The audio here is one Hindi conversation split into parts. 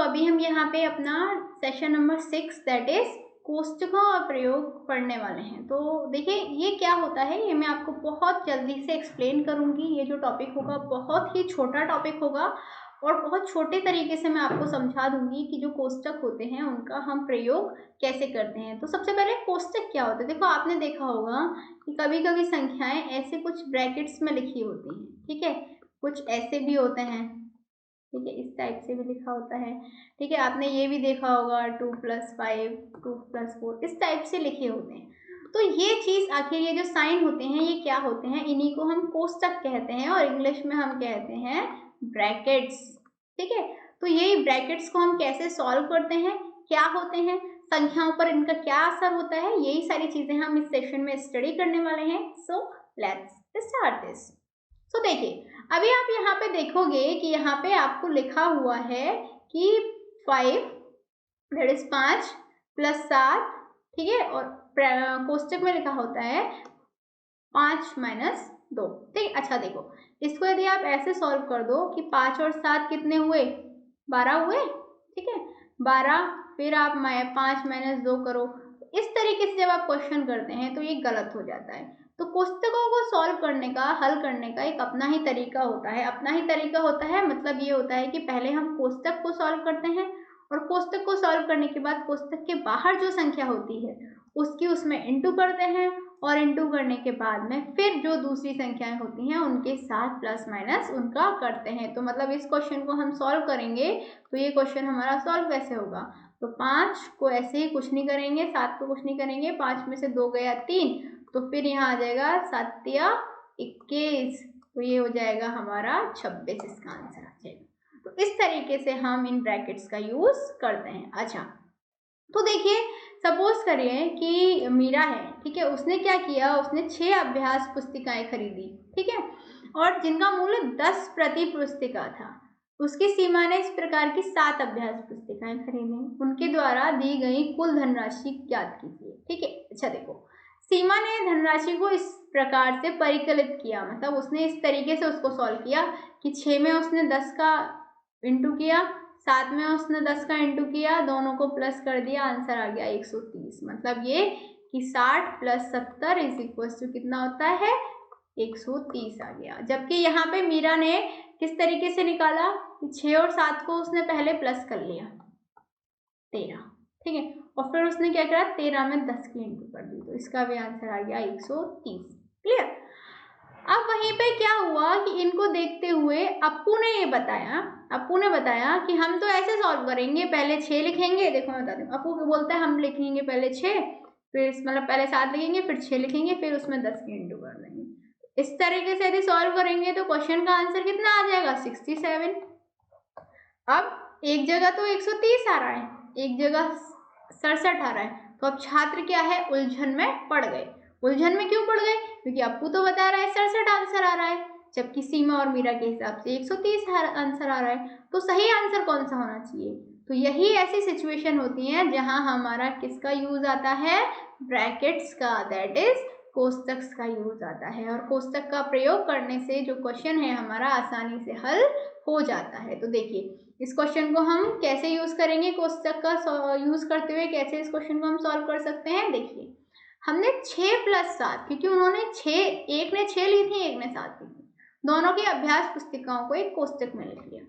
अभी हम यहाँ पे अपना सेशन नंबर 6 दैट इज कोष्टकों का प्रयोग पढ़ने वाले हैं। तो देखिए ये क्या होता है, ये मैं आपको बहुत जल्दी से एक्सप्लेन करूंगी। ये जो टॉपिक होगा बहुत ही छोटा टॉपिक होगा और बहुत छोटे तरीके से मैं आपको समझा दूंगी कि जो कोष्टक होते हैं उनका हम प्रयोग कैसे करते हैं। तो सबसे पहले कोष्टक क्या होता है, देखो आपने देखा होगा कि कभी कभी संख्याएं ऐसे कुछ ब्रैकेट्स में लिखी होती हैं, ठीक है, कुछ ऐसे भी होते हैं, ठीक है, इस टाइप से भी लिखा होता है, ठीक है। आपने ये भी देखा होगा 2 + 5 2 + 4 इस टाइप से लिखे होते हैं। तो ये चीज आखिर ये जो साइन होते हैं ये क्या होते हैं, इन्हीं को हम कोष्टक कहते हैं और इंग्लिश में हम कहते हैं ब्रैकेट्स, ठीक है। तो यही ब्रैकेट्स को हम कैसे सॉल्व करते हैं, क्या होते हैं, संख्याओं पर इनका क्या असर होता है, यही सारी चीजें हम इस सेशन में स्टडी करने वाले हैं। So let's start this. तो देखिए अभी आप यहाँ पे देखोगे कि यहाँ पे आपको लिखा हुआ है कि 5 दैट इज 5 + 7, ठीक है, और कोष्टक में लिखा होता है 5 - 2, ठीक। अच्छा देखो इसको यदि आप ऐसे सॉल्व कर दो कि 5 और 7 कितने हुए, 12 हुए, ठीक है, 12, फिर आप 5 - 2 करो। इस तरीके से जब आप क्वेश्चन करते हैं तो ये गलत हो जाता है। तो कोष्टकों को सॉल्व करने का, हल करने का एक अपना ही तरीका होता है। अपना ही तरीका होता है मतलब ये होता है कि पहले हम कोष्टक को सॉल्व करते हैं और कोष्टक को सॉल्व करने के बाद कोष्टक के बाहर जो संख्या होती है उसकी उसमें इंटू करते हैं और इंटू करने के बाद में फिर जो दूसरी संख्याएं होती हैं उनके साथ प्लस माइनस उनका करते हैं। तो मतलब इस क्वेश्चन को हम सॉल्व करेंगे तो ये क्वेश्चन हमारा सॉल्व कैसे होगा, तो 5 को ऐसे ही कुछ नहीं करेंगे, 7 को कुछ नहीं करेंगे, 5 में से 2 गया 3, तो फिर यहाँ आ जाएगा 7 या 21, तो ये हो जाएगा हमारा 26, इसका आंसर आ जाएगा। तो इस तरीके से हम इन ब्रैकेट्स का यूज करते हैं। अच्छा तो देखिए सपोज करिए कि मीरा है, ठीक है, उसने क्या किया, उसने 6 अभ्यास पुस्तिकाएं खरीदी, ठीक है, और जिनका मूल्य 10 प्रति पुस्तिका था। उसकी सीमा ने इस प्रकार की 7 अभ्यास पुस्तिकाएं खरीदी, उनके द्वारा दी गई कुल धनराशि ज्ञात कीजिए, ठीक है। अच्छा देखो सीमा ने धनराशि को इस प्रकार से परिकलित किया, मतलब उसने इस तरीके से उसको सॉल्व किया कि 6 में उसने 10 का इंटू किया, 7 में उसने 10 का इंटू किया, दोनों को प्लस कर दिया, आंसर आ गया 130। मतलब ये कि 60 + 70 = कितना होता है, 130 आ गया। जबकि यहाँ पे मीरा ने किस तरीके से निकाला, 6 और 7 को उसने पहले प्लस कर लिया 13, ठीक है, और फिर उसने क्या करा 13 में 10 की इंटू कर दी, तो इसका भी आंसर आ गया 130। क्लियर। अब वहीं पे क्या हुआ कि इनको देखते हुए अप्पू ने बताया कि हम तो ऐसे सॉल्व करेंगे, पहले 6 लिखेंगे। देखो मैं बताती हूँ, अप्पू बोलता है हम लिखेंगे पहले 6, फिर मतलब पहले 7 लिखेंगे, फिर 6 लिखेंगे, फिर उसमें 10 की इंटू कर देंगे। इस तरीके से यदि सॉल्व करेंगे तो क्वेश्चन का आंसर कितना आ जाएगा, 67। अब एक जगह तो 130 आ रहा है, एक जगह 67 आ रहा है, तो अब छात्र क्या है, उलझन में पड़ गए। उलझन में क्यों पड़ गए, क्योंकि अप्पू तो बता रहा है 67 आंसर आ रहा है, जबकि सीमा और मीरा के हिसाब से 130 आंसर आ रहा है। तो सही आंसर कौन सा होना चाहिए, तो यही ऐसी सिचुएशन होती है जहां हमारा किसका यूज आता है, ब्रैकेट्स का, दैट इज कोष्टक का यूज आता है। और कोष्टक का प्रयोग करने से जो क्वेश्चन है हमारा आसानी से हल हो जाता है। तो देखिए इस क्वेश्चन को हम कैसे यूज करेंगे, कोष्टक का यूज करते हुए कैसे इस क्वेश्चन को हम सॉल्व कर सकते हैं। देखिए हमने 6 + 7, क्योंकि उन्होंने 6, एक ने 6 ली थी, एक ने 7 ली थी, दोनों की अभ्यास पुस्तिकाओं को एक कोष्टक में लिख लिया,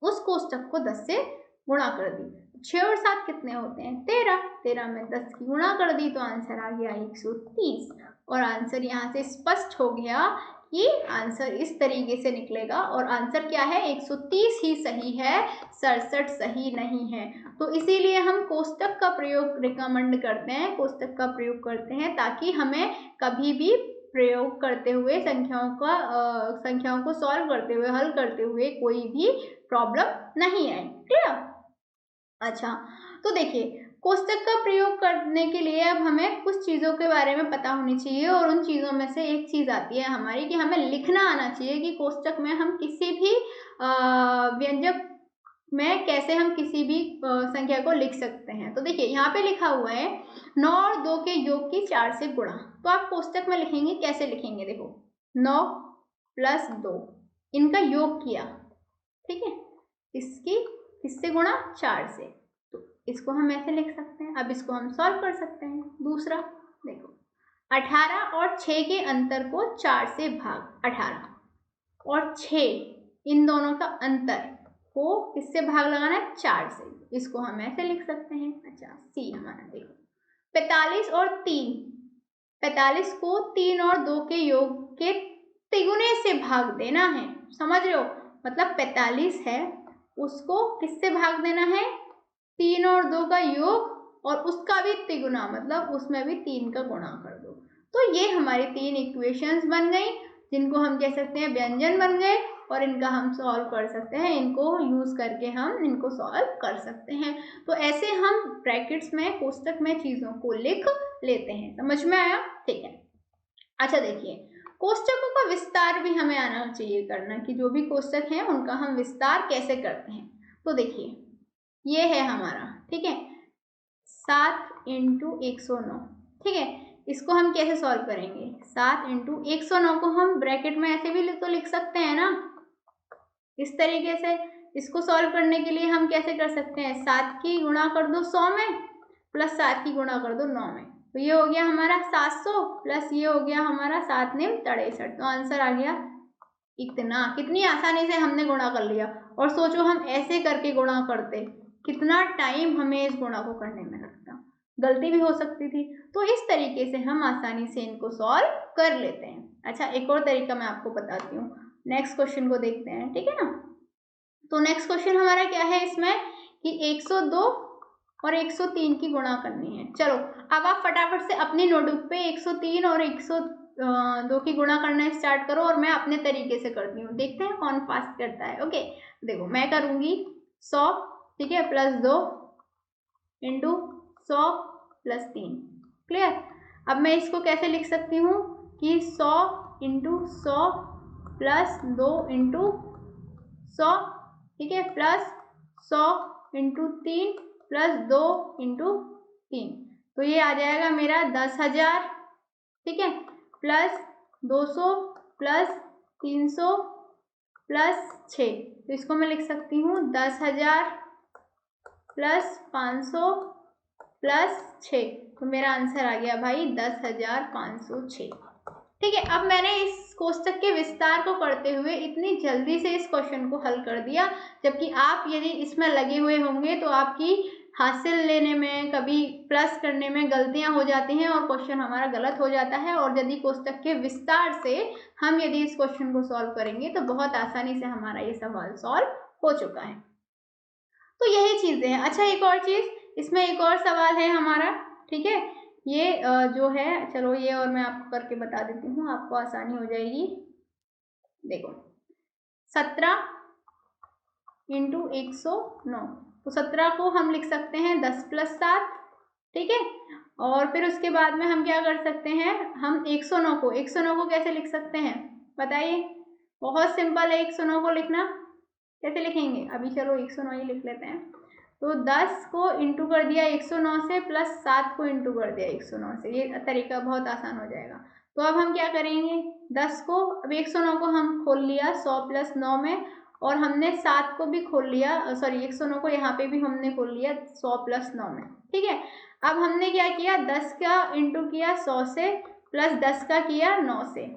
उस कोष्टक को 10 से गुणा कर दी। 6 और 7 कितने होते हैं, 13, 13 में 10 की गुणा कर दी तो आंसर आ गया 130। और आंसर यहाँ से स्पष्ट हो गया कि आंसर इस तरीके से निकलेगा, और आंसर क्या है, 130 ही सही है, 67 सही नहीं है। तो इसीलिए हम कोष्टक का प्रयोग रिकमेंड करते हैं, कोष्टक का प्रयोग करते हैं ताकि हमें कभी भी प्रयोग करते हुए संख्याओं को सॉल्व करते हुए, हल करते हुए कोई भी प्रॉब्लम नहीं आए। क्लियर। अच्छा तो देखिए कोष्टक का प्रयोग करने के लिए अब हमें कुछ चीज़ों के बारे में पता होनी चाहिए, और उन चीज़ों में से एक चीज़ आती है हमारी कि हमें लिखना आना चाहिए कि कोष्टक में हम किसी भी व्यंजक में कैसे हम किसी भी संख्या को लिख सकते हैं। तो देखिए यहाँ पे लिखा हुआ है 9 और 2 के योग की 4 से गुणा, तो आप कोष्टक में लिखेंगे, कैसे लिखेंगे, देखो 9 + 2 इनका योग किया, ठीक है, इसकी किससे गुणा, 4 से। तो इसको हम ऐसे लिख सकते हैं। अब इसको हम सॉल्व कर सकते हैं। दूसरा देखो, 18 और 6 के अंतर को 4 से भाग, 18 और 6 इन दोनों का अंतर को किससे भाग लगाना है, 4 से। इसको हम ऐसे लिख सकते हैं। अच्छा, सी हमारा देखो, 45 और 3, 45 को 3 और 2 के योग के तिगुने से भाग देना है। समझ रहे हो, मतलब 45 है, उसको किससे भाग देना है, 3 और 2 का योग और उसका भी तिगुना, मतलब उसमें भी 3 का गुणा कर दो। तो ये हमारी 3 इक्वेशंस बन गई, जिनको हम कह सकते हैं व्यंजन बन गए, और इनका हम सॉल्व कर सकते हैं। इनको यूज करके हम इनको सॉल्व कर सकते हैं। तो ऐसे हम ब्रैकेट्स में, कोष्टक में चीजों को लिख लेते हैं। समझ में आया? ठीक है। अच्छा देखिए, कोष्टकों का विस्तार भी हमें आना चाहिए करना, कि जो भी कोष्टक हैं उनका हम विस्तार कैसे करते हैं। तो देखिए, ये है हमारा, ठीक है, 7 × 109, ठीक है। इसको हम कैसे सॉल्व करेंगे, 7 × 109 को हम ब्रैकेट में ऐसे भी तो लिख सकते हैं ना, इस तरीके से। इसको सॉल्व करने के लिए हम कैसे कर सकते हैं, 7 की गुणा कर दो 100 में, प्लस 7 की गुणा कर दो 9 में, तो ये हो गया हमारा 700, प्लस ये हो गया हमारा 7 × 9 = 63। तो आंसर आ गया इतना। कितनी आसानी से हमने गुणा कर लिया। और सोचो हम ऐसे करके गुणा करते, कितना टाइम हमें इस गुणा को करने में लगता, गलती भी हो सकती थी। तो इस तरीके से हम आसानी से इनको सॉल्व कर लेते हैं। अच्छा, एक और तरीका मैं आपको बताती हूँ। नेक्स्ट क्वेश्चन को देखते हैं, ठीक है ना। तो नेक्स्ट क्वेश्चन हमारा क्या है इसमें, कि 102 और 103 की गुणा करनी है। चलो, अब आप फटाफट से अपनी नोटबुक पे 103 और 102 की गुणा करना स्टार्ट करो, और मैं अपने तरीके से करती हूँ। देखते हैं कौन फास्ट करता है। ओके, देखो मैं करूँगी 100, ठीक है, +2 × 100 + 3। क्लियर। अब मैं इसको कैसे लिख सकती हूँ, कि 100 × 100 + 2 × 100, ठीक है, प्लस 100 × 3 + 2 × 3, तो ये आ जाएगा मेरा 10,000, ठीक है, प्लस 200 प्लस 300 प्लस 6। तो इसको मैं लिख सकती हूँ 10,000 प्लस 500 प्लस 6। तो मेरा आंसर आ गया भाई 10,506। ठीक है। अब मैंने इस कोष्टक के विस्तार को करते हुए इतनी जल्दी से इस क्वेश्चन को हल कर दिया, जबकि आप यदि इसमें लगे हुए होंगे तो आपकी हासिल लेने में, कभी प्लस करने में गलतियां हो जाती हैं और क्वेश्चन हमारा गलत हो जाता है। और यदि कोष्टक के विस्तार से हम यदि इस क्वेश्चन को सॉल्व करेंगे तो बहुत आसानी से हमारा ये सवाल सॉल्व हो चुका है। तो यही चीजें हैं। अच्छा, एक और चीज, इसमें एक और सवाल है हमारा, ठीक है, ये जो है, चलो ये और मैं आपको करके बता देती हूँ, आपको आसानी हो जाएगी। देखो, 17 × 109, तो 17 को हम लिख सकते हैं 10 + 7, ठीक है। और फिर उसके बाद में हम क्या कर सकते हैं, हम 109 को कैसे लिख सकते हैं बताइए। बहुत सिंपल है 109 को लिखना। कैसे लिखेंगे, अभी चलो 109 ही लिख लेते हैं। तो 10 को इंटू कर दिया 109 से, प्लस 7 को इंटू कर दिया 109 से। ये तरीका बहुत आसान हो जाएगा। तो अब हम क्या करेंगे, 10 को, अब 109 को हम खोल लिया 100 + 9 में, और हमने 7 को भी खोल लिया, सॉरी 109 को यहाँ पे भी हमने खोल लिया 100 + 9 में, ठीक है। अब हमने क्या किया, 10 का इंटू किया 100 से, प्लस 10 का किया 9 से।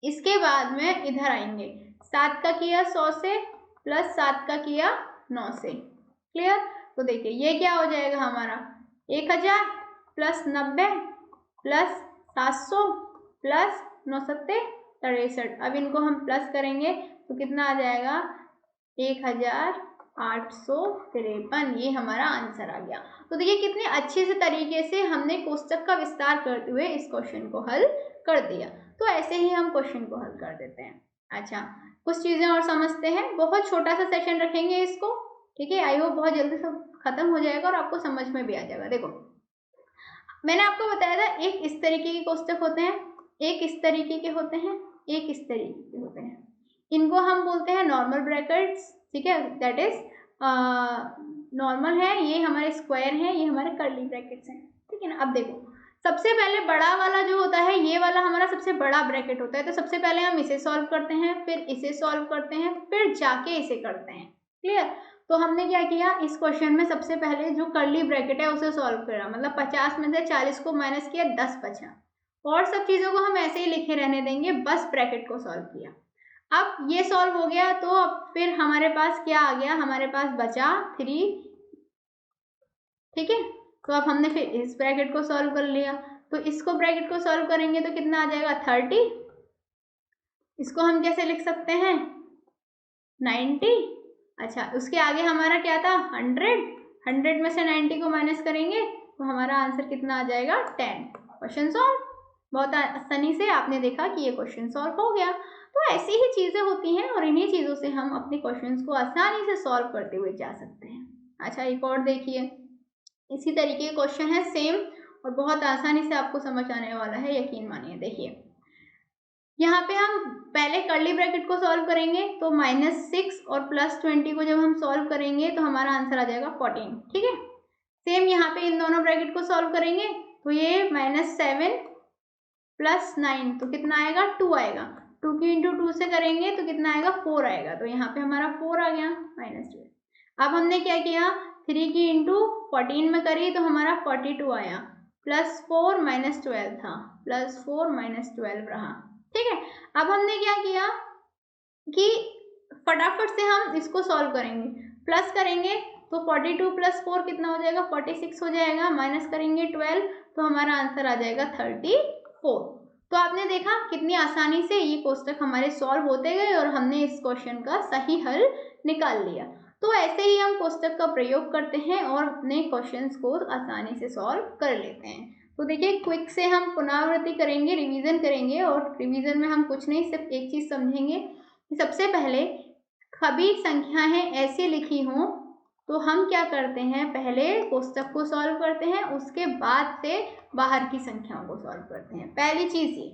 इसके बाद में इधर आएंगे, 7 का किया 100 से, प्लस 7 का किया 9 से। क्लियर। तो देखिए ये क्या हो जाएगा हमारा, 1000 + 90 प्लस 700 प्लस 9 सत्ते 63। अब इनको हम प्लस करेंगे तो कितना आ जाएगा, 1853। ये हमारा आंसर आ गया। तो देखिए कितने अच्छे से तरीके से हमने कोष्टक का विस्तार करते हुए इस क्वेश्चन को हल कर दिया। तो ऐसे ही हम क्वेश्चन को हल कर देते हैं। अच्छा, कुछ चीजें और समझते हैं, बहुत छोटा सा सेशन रखेंगे इसको, ठीक है। आई होप बहुत जल्दी सब खत्म हो जाएगा और आपको समझ में भी आ जाएगा। देखो मैंने आपको बताया था, एक इस तरीके के कोष्टक होते हैं, एक इस तरीके के होते हैं, एक इस तरीके के होते हैं। इनको हम बोलते हैं नॉर्मल ब्रैकेट्स, ठीक है, दैट इज नॉर्मल है, ये हमारे स्क्वायर है, ये हमारे कर्ली ब्रैकेट्स हैं, ठीक है ना। अब देखो सबसे पहले बड़ा वाला जो होता है, ये वाला हमारा सबसे बड़ा ब्रैकेट होता है। तो सबसे पहले हम इसे सॉल्व करते हैं, फिर इसे सॉल्व करते हैं, फिर जाके इसे करते हैं। क्लियर। तो हमने क्या किया, इस क्वेश्चन में सबसे पहले जो कर्ली ब्रैकेट है उसे सॉल्व करा, मतलब 50 में से 40 को माइनस किया, 10 बचा, और सब चीज़ों को हम ऐसे ही लिखे रहने देंगे, बस ब्रैकेट को सॉल्व किया। अब ये सॉल्व हो गया, तो अब फिर हमारे पास क्या आ गया, हमारे पास बचा 3, ठीक है। तो अब हमने फिर इस ब्रैकेट को सॉल्व कर लिया, तो इसको ब्रैकेट को सॉल्व करेंगे तो कितना आ जाएगा 30, इसको हम कैसे लिख सकते हैं 90। अच्छा, उसके आगे हमारा क्या था 100 में से 90 को माइनस करेंगे तो हमारा आंसर कितना आ जाएगा 10। Question solve. बहुत आसानी से आपने देखा कि ये क्वेश्चन सॉल्व हो गया। तो ऐसी ही चीज़ें होती हैं और इन्हीं चीज़ों से हम अपने क्वेश्चंस को आसानी से सॉल्व करते हुए जा सकते हैं। अच्छा, एक और देखिए, इसी तरीके के क्वेश्चन है सेम और बहुत आसानी से आपको समझ आने वाला है, यकीन मानिए। देखिए, यहाँ पे हम पहले कर्ली ब्रैकेट को सॉल्व करेंगे, तो -6 और +20 को जब हम सॉल्व करेंगे तो हमारा आंसर आ जाएगा 14, ठीक है। सेम यहाँ पे इन दोनों ब्रैकेट को सॉल्व करेंगे तो ये -7 + 9 तो कितना आएगा 2 आएगा, 2 की इंटू 2 से करेंगे तो कितना आएगा 4 आएगा, तो यहाँ पे हमारा 4 आ गया -2। अब हमने क्या किया, 3 की इंटू 14 में करी तो हमारा 42 आया, +4 -12 था, +4 -12 रहा, ठीक है। अब हमने क्या किया कि फटाफट से हम इसको सॉल्व करेंगे, प्लस करेंगे तो 42 + 4 कितना हो जाएगा 46 हो जाएगा, माइनस करेंगे 12 तो हमारा आंसर आ जाएगा 34। तो आपने देखा कितनी आसानी से ये कोष्टक हमारे सॉल्व होते गए और हमने इस क्वेश्चन का सही हल निकाल लिया। तो ऐसे ही हम कोष्टक का प्रयोग करते हैं और अपने क्वेश्चंस को आसानी से सॉल्व कर लेते हैं। तो देखिए, क्विक से हम पुनरावृत्ति करेंगे, रिवीजन करेंगे, और रिवीजन में हम कुछ नहीं, सिर्फ एक चीज़ समझेंगे कि सबसे पहले कभी संख्याएं ऐसी लिखी हों तो हम क्या करते हैं, पहले कोष्टक को सॉल्व करते हैं, उसके बाद से बाहर की संख्याओं को सॉल्व करते हैं, पहली चीज़ ये।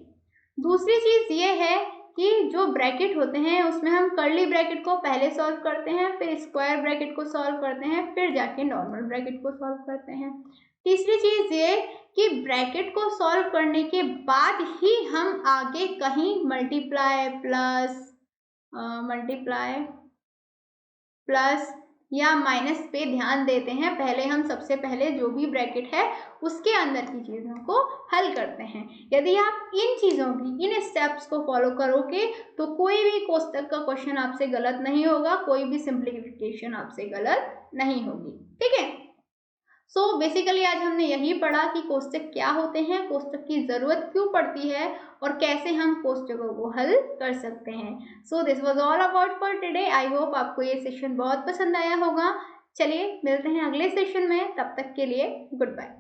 दूसरी चीज़ ये है कि जो ब्रैकेट होते हैं उसमें हम कर्ली ब्रैकेट को पहले सॉल्व करते हैं, फिर स्क्वायर ब्रैकेट को सॉल्व करते हैं, फिर जाके नॉर्मल ब्रैकेट को सॉल्व करते हैं। तीसरी चीज़ ये कि ब्रैकेट को सॉल्व करने के बाद ही हम आगे कहीं मल्टीप्लाई, प्लस या माइनस पे ध्यान देते हैं। पहले हम सबसे पहले जो भी ब्रैकेट है उसके अंदर की चीज़ों को हल करते हैं। यदि आप इन चीज़ों की, इन स्टेप्स को फॉलो करोगे तो कोई भी कोष्टक का क्वेश्चन आपसे गलत नहीं होगा, कोई भी सिंप्लीफिकेशन आपसे गलत नहीं होगी, ठीक है। सो बेसिकली आज हमने यही पढ़ा कि कोष्टक क्या होते हैं, कोष्टक की ज़रूरत क्यों पड़ती है और कैसे हम कोष्टकों को हल कर सकते हैं। So this was all about for today. I hope आपको ये सेशन बहुत पसंद आया होगा। चलिए मिलते हैं अगले सेशन में, तब तक के लिए गुड बाय।